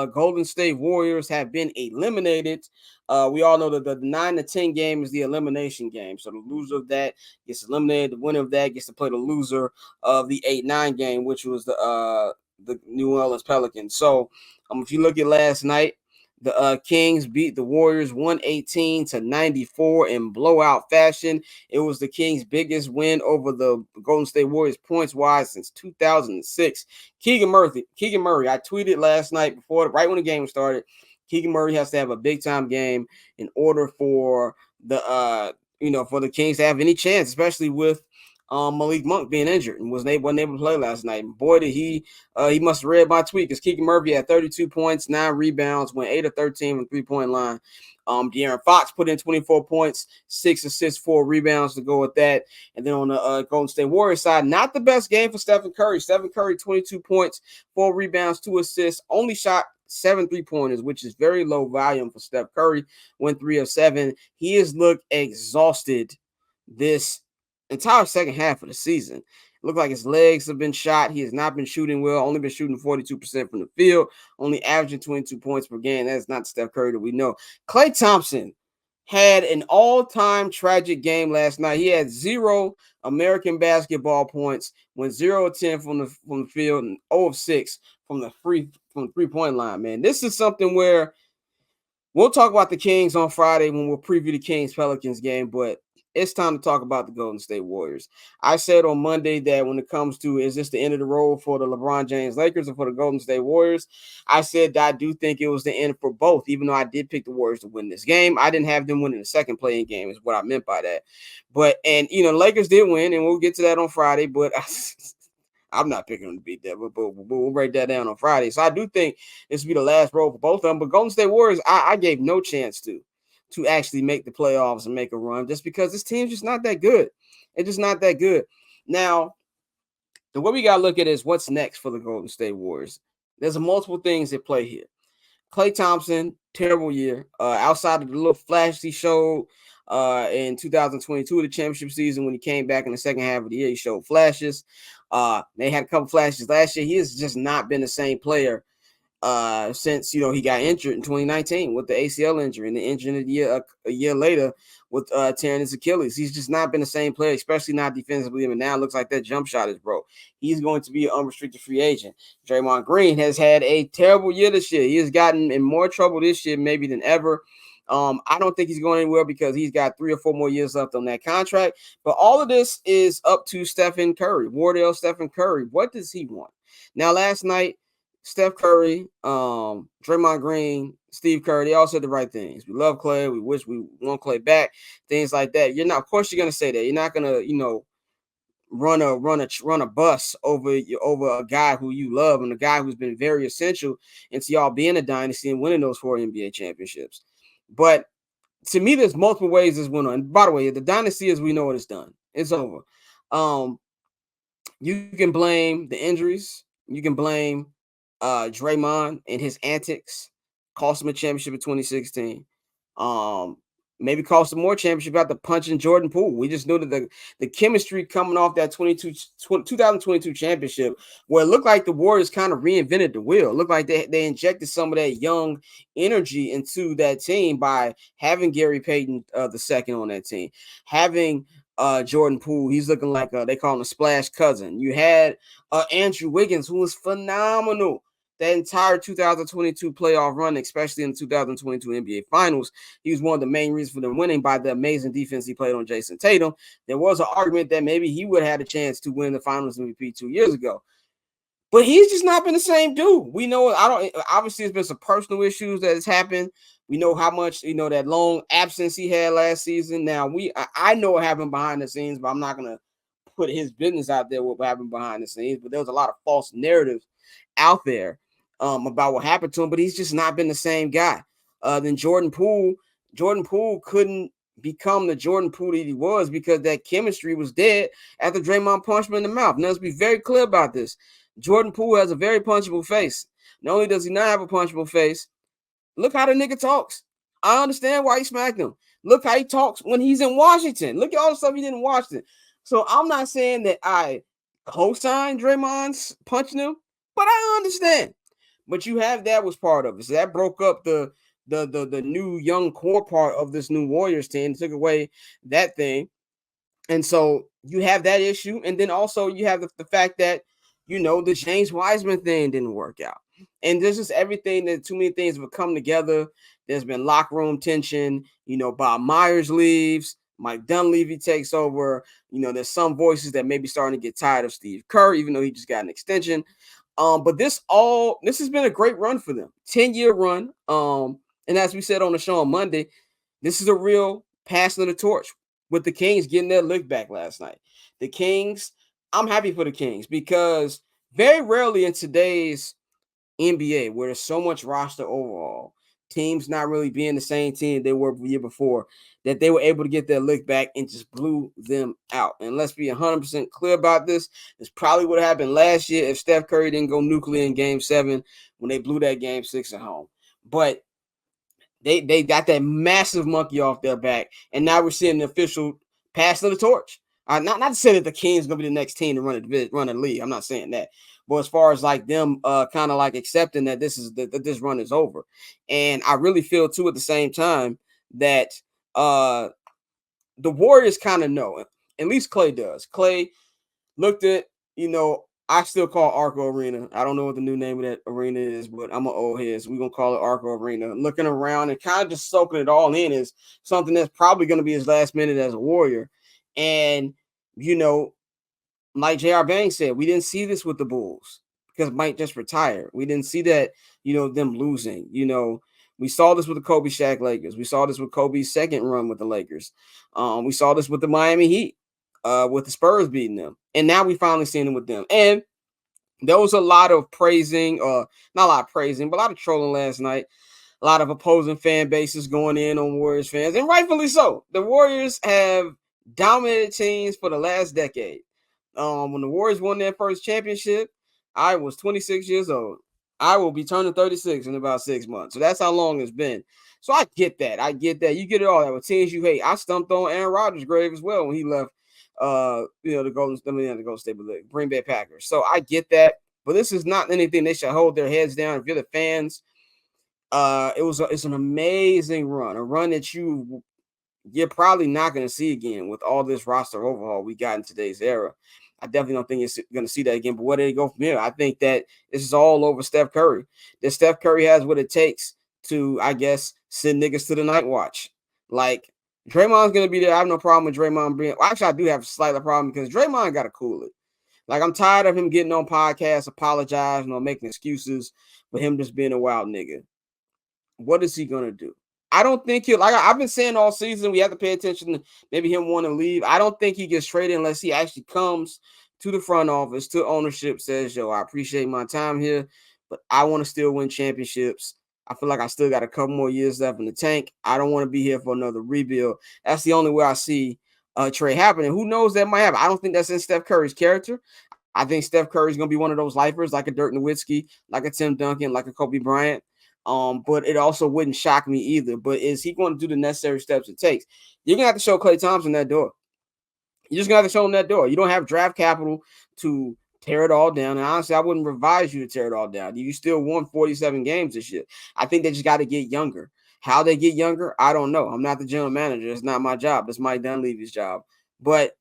Golden State Warriors have been eliminated. We all know that the 9-10 game is the elimination game. So the loser of that gets eliminated. The winner of that gets to play the loser of the 8-9 game, which was the New Orleans Pelicans. So if you look at last night, the Kings beat the Warriors 118-94 in blowout fashion. It was the Kings' biggest win over the Golden State Warriors points-wise since 2006. Keegan Murray, I tweeted last night right when the game started, Keegan Murray has to have a big-time game in order for for the Kings to have any chance, especially with Malik Monk being injured and wasn't able to play last night. And boy, did he must have read my tweet, because Keegan Murray had 32 points, 9 rebounds, went 8 of 13 from the 3-point line. De'Aaron Fox put in 24 points, 6 assists, 4 rebounds to go with that. And then on the Golden State Warriors side, not the best game for Stephen Curry. Stephen Curry, 22 points, 4 rebounds, 2 assists, only shot 7 3-pointers, which is very low volume for Steph Curry. Went 3 of 7. He has looked exhausted this entire second half of the season. It looked like his legs have been shot. He has not been shooting well, only been shooting 42% from the field, only averaging 22 points per game. That's not the Steph Curry that we know. Klay Thompson had an all-time tragic game last night. He had 0 American basketball points, went 0 of 10 from the field, and 0 of 6 from the three-point line, man. This is something where we'll talk about the Kings on Friday when we'll preview the Kings-Pelicans game, but it's time to talk about the Golden State Warriors. I said on Monday that when it comes to, is this the end of the road for the LeBron James Lakers or for the Golden State Warriors? I said that I do think it was the end for both, even though I did pick the Warriors to win this game. I didn't have them winning the second playing game, is what I meant by that. But, the Lakers did win, and we'll get to that on Friday, but I'm not picking them to beat that, but we'll break that down on Friday. So I do think this will be the last road for both of them. But Golden State Warriors, I gave no chance to actually make the playoffs and make a run, just because this team's just not that good. It's just not that good. Now, the way we got to look at it is what's next for the Golden State Warriors. There's multiple things at play here. Klay Thompson, terrible year. Outside of the little flash he showed in 2022, the championship season, when he came back in the second half of the year, he showed flashes. They had a couple flashes last year. He has just not been the same player since he got injured in 2019 with the ACL injury, and the injury a year later with tearing his Achilles. He's just not been the same player, especially not defensively. And now it looks like that jump shot is broke. He's going to be an unrestricted free agent. Draymond Green has had a terrible year this year. He has gotten in more trouble this year maybe than ever. I don't think he's going anywhere because he's got 3 or 4 more years left on that contract. But all of this is up to Stephen Curry, Wardell Stephen Curry. What does he want? Now, last night, Steph Curry, Draymond Green, Steve Kerr, they all said the right things. We love Klay. We wish we want Klay back. Things like that. Of course, you're gonna say that. You're not gonna, run a bus over a guy who you love and a guy who's been very essential into y'all being a dynasty and winning those 4 NBA championships. But to me, there's multiple ways this went on. And by the way, the dynasty, as we know it, is done. It's over. You can blame the injuries. You can blame Draymond and his antics. Cost him a championship in 2016. Maybe cost him more championship after punching Jordan Poole. We just knew that the chemistry coming off that 2022 championship, where it looked like the Warriors kind of reinvented the wheel. It looked like they injected some of that young energy into that team by having Gary Payton II on that team, having Jordan Poole. He's looking like they call him a splash cousin. You had Andrew Wiggins, who was phenomenal that entire 2022 playoff run, especially in the 2022 NBA Finals. He was one of the main reasons for them winning by the amazing defense he played on Jason Tatum. There was an argument that maybe he would have had a chance to win the Finals MVP 2 years ago. But he's just not been the same dude. We know obviously there's been some personal issues that has happened. We know how much, that long absence he had last season. Now, I know what happened behind the scenes, but I'm not going to put his business out there what happened behind the scenes. But there was a lot of false narratives out there about what happened to him, but he's just not been the same guy. Then Jordan Poole couldn't become the Jordan Poole that he was because that chemistry was dead after Draymond punched him in the mouth. Now, let's be very clear about this. Jordan Poole has a very punchable face. Not only does he not have a punchable face, look how the nigga talks. I understand why he smacked him. Look how he talks when he's in Washington. Look at all the stuff he did in Washington. So I'm not saying that I co-sign Draymond's punching him, but I understand. But you have that was part of it. So that broke up the new young core part of this new Warriors team, took away that thing. And so you have that issue. And then also you have the fact that, the James Wiseman thing didn't work out. And there's just everything that too many things have come together. There's been locker room tension. Bob Myers leaves. Mike Dunleavy takes over. There's some voices that may be starting to get tired of Steve Kerr, even though he just got an extension. But this has been a great run for them. 10-year run. And as we said on the show on Monday, this is a real passing of the torch with the Kings getting their lick back last night. The Kings, I'm happy for the Kings because very rarely in today's NBA, where there's so much roster overall, teams not really being the same team they were the year before, that they were able to get their lick back and just blew them out. And let's be 100% clear about this. This probably would have happened last year if Steph Curry didn't go nuclear in Game 7 when they blew that Game 6 at home. But they got that massive monkey off their back, and now we're seeing the official pass of the torch. Not to say that the Kings are going to be the next team to run the league. I'm not saying that. But as far as like them kind of like accepting that this run is over. And I really feel too at the same time that the Warriors kind of know, at least Klay does. Klay looked at, I still call Arco Arena. I don't know what the new name of that arena is, but I'm an old head, so we're going to call it Arco Arena. Looking around and kind of just soaking it all in is something that's probably going to be his last minute as a Warrior. And, like J.R. Banks said, we didn't see this with the Bulls because Mike just retired. We didn't see that, them losing. We saw this with the Kobe Shaq Lakers. We saw this with Kobe's second run with the Lakers. We saw this with the Miami Heat. With the Spurs beating them. And now we finally seen them with them. And there was a lot of praising, not a lot of praising, but a lot of trolling last night. A lot of opposing fan bases going in on Warriors fans, and rightfully so. The Warriors have dominated teams for the last decade. When the Warriors won their first championship, I was 26 years old. I will be turning 36 in about 6 months. So that's how long it's been. So I get that. You get it all. That with teams you hate. I stumped on Aaron Rodgers' grave as well when he left. The Golden State Green Bay Packers. So I get that, but this is not anything they should hold their heads down. If you're the fans, it's an amazing run, a run that you're probably not going to see again with all this roster overhaul we got in today's era. I definitely don't think it's going to see that again. But where do they go from here? I think that this is all over Steph Curry. That Steph Curry has what it takes to, I guess, send niggas to the night watch. Like, Draymond's going to be there. I have no problem with Draymond being – actually, I do have a slight problem because Draymond got to cool it. Like, I'm tired of him getting on podcasts, apologizing or making excuses for him just being a wild nigga. What is he going to do? I don't think he'll – like I've been saying all season, we have to pay attention to maybe him wanting to leave. I don't think he gets traded unless he actually comes to the front office, to ownership, says, yo, I appreciate my time here, but I want to still win championships. I feel like I still got a couple more years left in the tank. I don't want to be here for another rebuild. That's the only way I see a trade happening. Who knows that might happen? I don't think that's in Steph Curry's character. I think Steph Curry is going to be one of those lifers like a Dirk Nowitzki, like a Tim Duncan, like a Kobe Bryant. But it also wouldn't shock me either. But is he going to do the necessary steps it takes? You're going to have to show Klay Thompson that door. You're just going to have to show him that door. You don't have draft capital to tear it all down. And honestly, I wouldn't advise you to tear it all down. You still won 47 games this year. I think they just got to get younger. How they get younger, I don't know. I'm not the general manager. It's not my job. It's Mike Dunleavy's job. But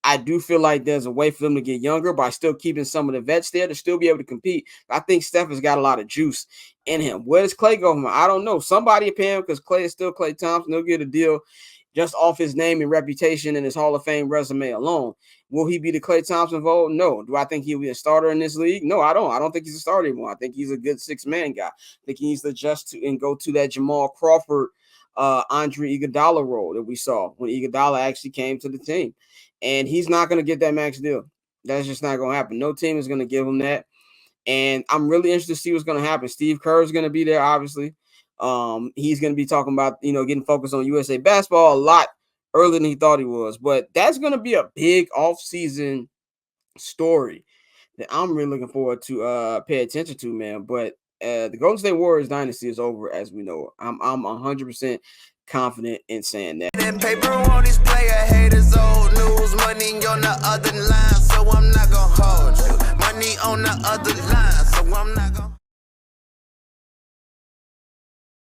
I do feel like there's a way for them to get younger by still keeping some of the vets there to still be able to compete. I think Steph has got a lot of juice in him. Where does Klay go from? I don't know. Somebody pay him because Klay is still Klay Thompson. They'll get a deal just off his name and reputation and his Hall of Fame resume alone. Will he be the Klay Thompson vote? No. Do I think he'll be a starter in this league? No, I don't. I don't think he's a starter anymore. I think he's a good six-man guy. I think he needs to adjust to and go to that Jamal Crawford, Andre Iguodala role that we saw when Iguodala actually came to the team. And he's not going to get that max deal. That's just not going to happen. No team is going to give him that. And I'm really interested to see what's going to happen. Steve Kerr is going to be there, obviously. He's going to be talking about, getting focused on USA basketball a lot earlier than he thought he was. But that's going to be a big offseason story that I'm really looking forward to pay attention to, man. But the Golden State Warriors dynasty is over, as we know. I'm 100% confident in saying that. That paper on this player haters, old news, money on the other line, so I'm not gonna hold you. Money on the other line, so I'm not gonna